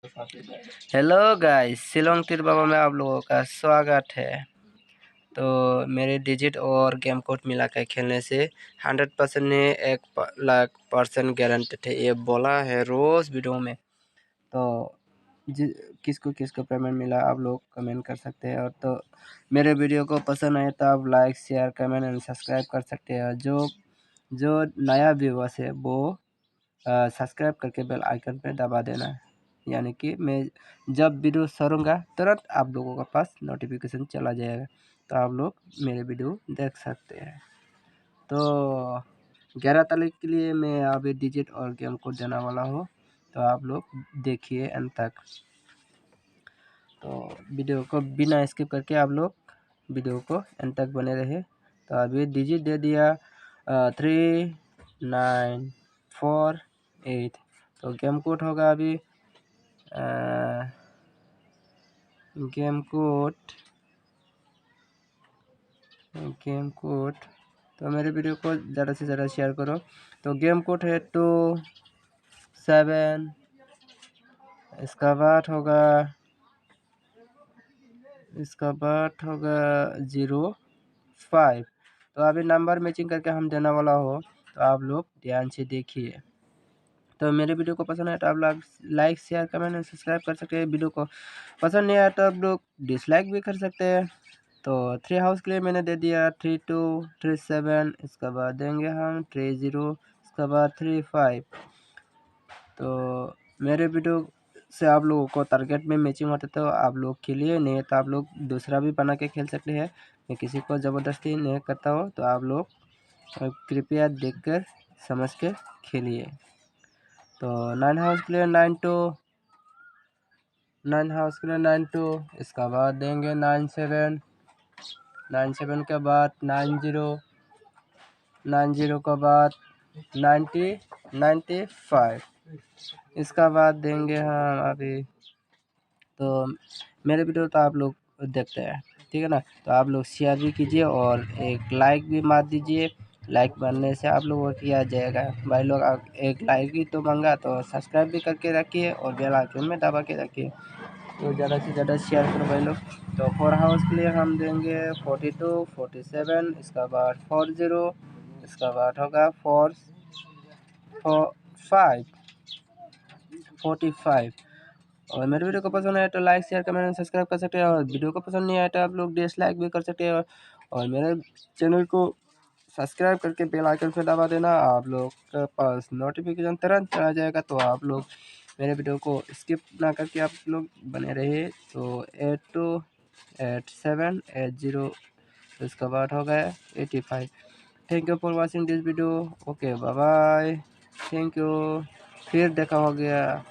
Hello guys, Shillong तिर बाबा में आप लोगों का स्वागत है। तो मेरे डिजिट और गेम कोड मिला कर खेलने से 100% ने 1,00,000% गारंटेड है, ये बोला है रोज़ वीडियो में। तो किसको किसको पेमेंट मिला आप लोग कमेंट कर सकते हैं। और तो मेरे वीडियो को पसंद आए तो आप like share comment and subscribe कर सकते हैं। जो जो नया व्यूअर्स है वो सब्सक्राइब करके बेल आइकन पे दबा देना है, यानी कि मैं जब वीडियो छोड़ूंगा तुरंत आप लोगों के पास नोटिफिकेशन चला जाएगा, तो आप लोग मेरे वीडियो देख सकते हैं। तो 11 तारीख के लिए मैं अभी डिजिट और गेम कोड देने वाला हूँ, तो आप लोग देखिए अंत तक। तो वीडियो को बिना स्किप करके आप लोग वीडियो को अंत तक बने रहे। तो अभी डिजिट दे दिया 3948। तो गेम कोड होगा अभी गेम कोड। तो मेरे वीडियो को ज़्यादा से ज़्यादा शेयर करो। तो गेम कोड है 27, इसका बाद होगा 05। तो अभी नंबर मैचिंग करके हम देने वाला हो, तो आप लोग ध्यान से देखिए। तो मेरे वीडियो को पसंद है तो आप लोग लाइक शेयर कमेंट और सब्सक्राइब कर सकते हैं। वीडियो को पसंद नहीं आया तो आप लोग डिसलाइक भी कर सकते हैं। तो 3 हाउस के लिए मैंने दे दिया 32 37, इसके बाद देंगे हम 30, इसके बाद 35। तो मेरे वीडियो से आप लोगों को टारगेट में मैचिंग होता तो आप लोग के लिए, नहीं तो आप लोग दूसरा भी बना के खेल सकते हैं। मैं किसी को ज़बरदस्ती नहीं करता हूँ, तो आप लोग कृपया देखकर समझ के खेलिए। तो 9 हाउस के लिए 9 इसका बाद देंगे 97 के बाद 90 के बाद 95, इसका बाद देंगे हम अभी। तो मेरे वीडियो तो आप लोग देखते हैं, ठीक है ना। तो आप लोग शेयर भी कीजिए और एक लाइक भी मार दीजिए। लाइक मारने से आप लोगों को किया जाएगा भाई लोग, एक लाइक ही तो मांगा, तो सब्सक्राइब भी करके रखिए और बेल आइकन में दबा के रखिए। तो ज़्यादा से ज़्यादा शेयर करो भाई लोग। तो 4 हाउस के लिए हम देंगे 42 47, इसका बाद 40, इसका बाद होगा 45। और मेरे वीडियो को पसंद आए तो लाइक शेयर कमेंट सब्सक्राइब कर सकते हैं, और वीडियो को पसंद नहीं आया तो आप लोग डिसलाइक भी कर सकते हैं। और मेरे चैनल को सब्सक्राइब करके बेल आइकन पे दबा देना, आप लोग के पास नोटिफिकेशन तुरंत चला जाएगा। तो आप लोग मेरे वीडियो को स्किप ना करके आप लोग बने रहिए। तो 828780, इसका बाद हो गया 85। Thank you for watching this video. Okay bye bye, thank you, फिर देखा हो गया।